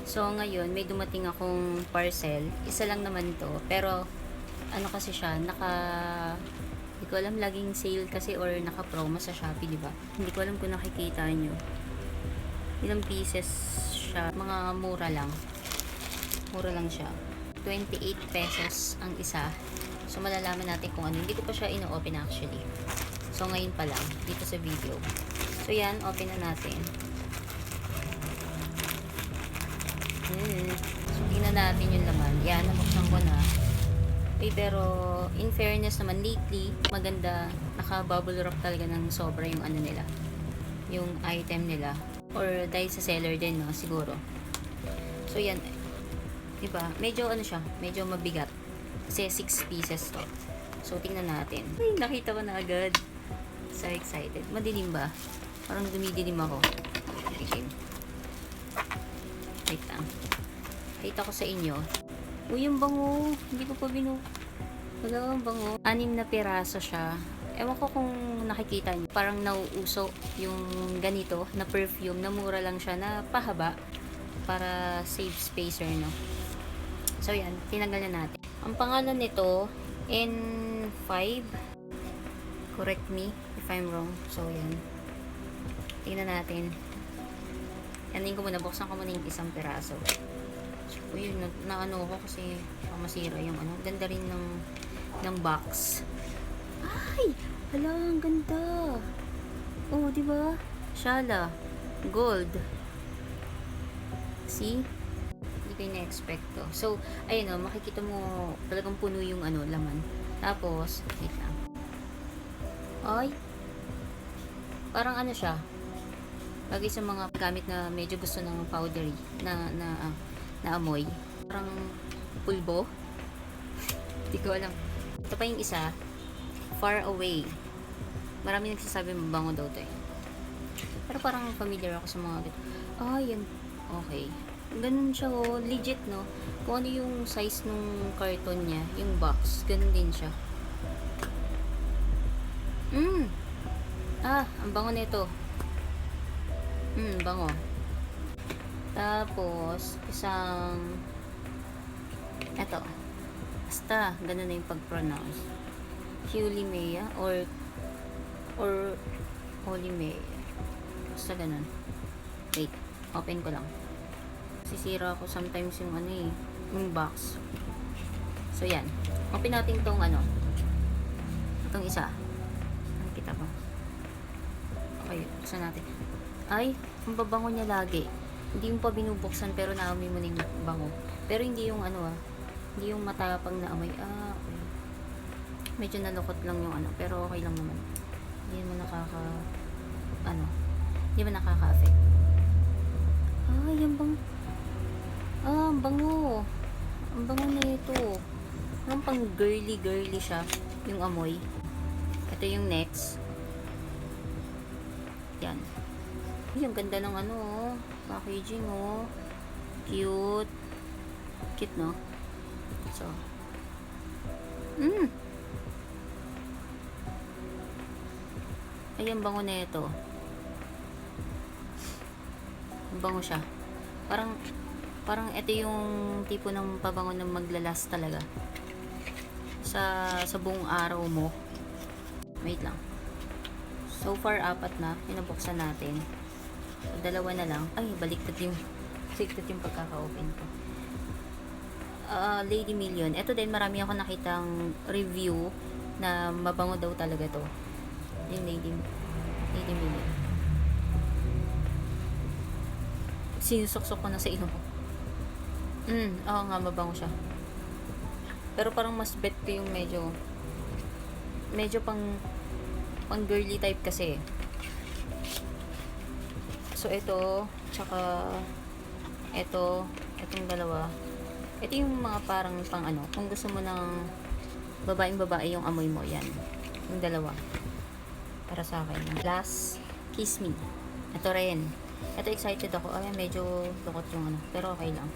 So, ngayon, may dumating akong parcel. Isa lang naman to. Pero, ano kasi siya, hindi ko alam, laging sale kasi or naka-promo sa Shopee, di ba? Hindi ko alam kung nakikita nyo. Ilang pieces siya. Mga mura lang. Mura lang siya. 28 pesos ang isa. So, malalaman natin kung ano. Hindi ko pa siya ino-open actually. So, ngayon pa lang. Dito sa video. So, yan. Open na natin. So, tingnan natin yung laman. Yan, nabuksan ko na. Pero, in fairness naman, lately, maganda, naka-bubble wrap talaga ng sobra yung ano nila. Yung item nila. Or dahil sa seller din, no? Siguro. So, yan. Diba? Medyo ano siya, medyo mabigat. Kasi 6 pieces to. So, tingnan natin. Ay, nakita ko na agad. So excited. Madilim ba? Parang dumidilim ako. Wait lang. Kita ko sa inyo. Uy, yung bango. Hindi ko pa Wala, ang bango. 6 na piraso siya. Ewan ko kung nakikita niyo. Parang nauuso yung ganito na perfume. Na mura lang siya na pahaba. Para save spacer, no? So, yan. Tinanggal na natin. Ang pangalan nito, N5. Correct me if I'm wrong. So, yan. Tingnan natin. Yanin ko muna, buksan ko muna yung isang piraso. So, yun, naano ko kasi masira yung ano. Ganda rin ng box. Ay! Hala, ang ganda. Oh, di ba? Shala. Gold. See? Hindi ko na-expect to. So, ayun o, makikita mo talagang puno yung ano, laman. Tapos, wait lang. Ay! Parang ano siya, bagay sa mga gamit na medyo gusto ng powdery na amoy. Parang pulbo. Hindi ko alam. Ito pa yung isa, Far Away. Marami nagsasabi mabango daw to eh. Pero parang familiar ako sa mga ganito. Ah, yan. Okay. Ganun siya oh. Legit, no? Kung ano yung size nung carton niya, yung box, ganun din siya. Ang bango nito. Bango. Tapos, eto. Basta, ganun na yung pag-pronounce. Hulimea or Holimea. Basta ganun. Wait, open ko lang. Sisira ako sometimes yung ano eh, yung box. So, yan. Open natin tong ano. Itong isa. Nakikita ko. Okay, buksan natin. Ay, ang babango niya lagi. Hindi yung pa binubuksan pero naamoy mo na yung bango. Pero hindi yung ano hindi yung matapang na amoy. Okay. Medyo nalukot lang yung ano, pero okay lang naman. Hindi mo hindi mo nakaka-affect. Ay, yung bango. Ang bango. Ang bango na ito. Parang pang girly siya yung amoy. Ito yung next. Yan. Ang ganda ng ano, packaging oh. Cute. Cute, no? So. Ay, ang bango na ito. Ang bango siya. Parang ito yung tipo ng pabango na maglalas talaga. Sa buong araw mo. Wait lang. So far, 4 na. Pinabuksan natin. So, 2 na lang. Ay, baliktad yung pagkaka-open ko. Lady Million. Ito din, marami ako nakitang review na mabango daw talaga to. Yung Lady Million. Sinusuksok ko na sa ino ko. Oo nga, mabango siya. Pero parang mas bet ko yung medyo pang girly type kasi. So ito, tsaka itong dalawa. Ito yung mga parang pang ano, kung gusto mo ng babae yung amoy mo, yan. Yung dalawa. Para sa akin. Last, Kiss Me. Ito rin. Ito excited ako. Ay, medyo lukot yung ano, pero okay lang.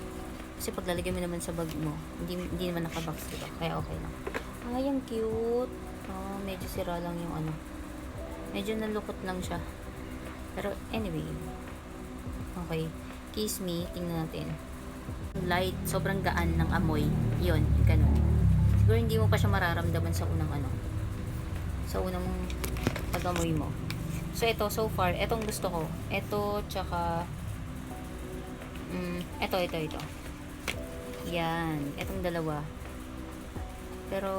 Kasi pag lalagyan mo naman sa bag mo, hindi naman nakabox, diba? Kaya okay lang. Ay, ang cute. Medyo sira lang yung ano. Medyo nalukot lang siya. Pero anyway. Okay. Kiss Me. Tingnan natin. light, sobrang gaan ng amoy. Yun, yung ganun. Siguro hindi mo pa siya mararamdaman sa unang sa unang pag-amoy mo. So, ito, so far, etong gusto ko. Ito, tsaka, ito. Yan, etong dalawa. Pero,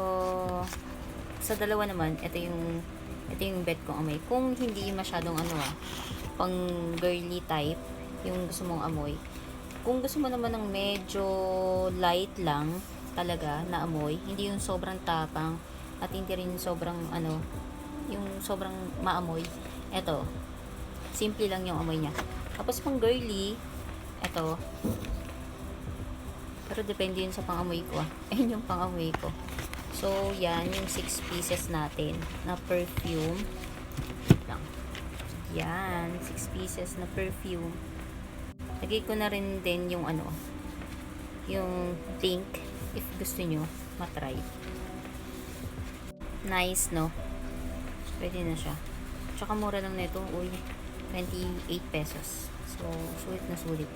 sa dalawa naman, ito yung bet kong amoy. Kung hindi masyadong pang girly type, yung gusto mong amoy. Kung gusto mo naman ng medyo light lang, talaga, na amoy, hindi yung sobrang tapang, at hindi rin sobrang yung sobrang maamoy. Eto, simple lang yung amoy niya. Tapos pang girly, eto, pero depende yun sa pang-amoy ko. Ayun yung pang-amoy ko. So, yan yung 6 pieces natin na perfume. Wait lang. Yan, 6 pieces na perfume. Lagay ko na rin din yung yung link if gusto nyo matry. Nice, no? Pwede na siya. Tsaka mura lang nito. Uy, 28 pesos. So, sulit na sulit.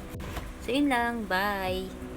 So, yun lang. Bye!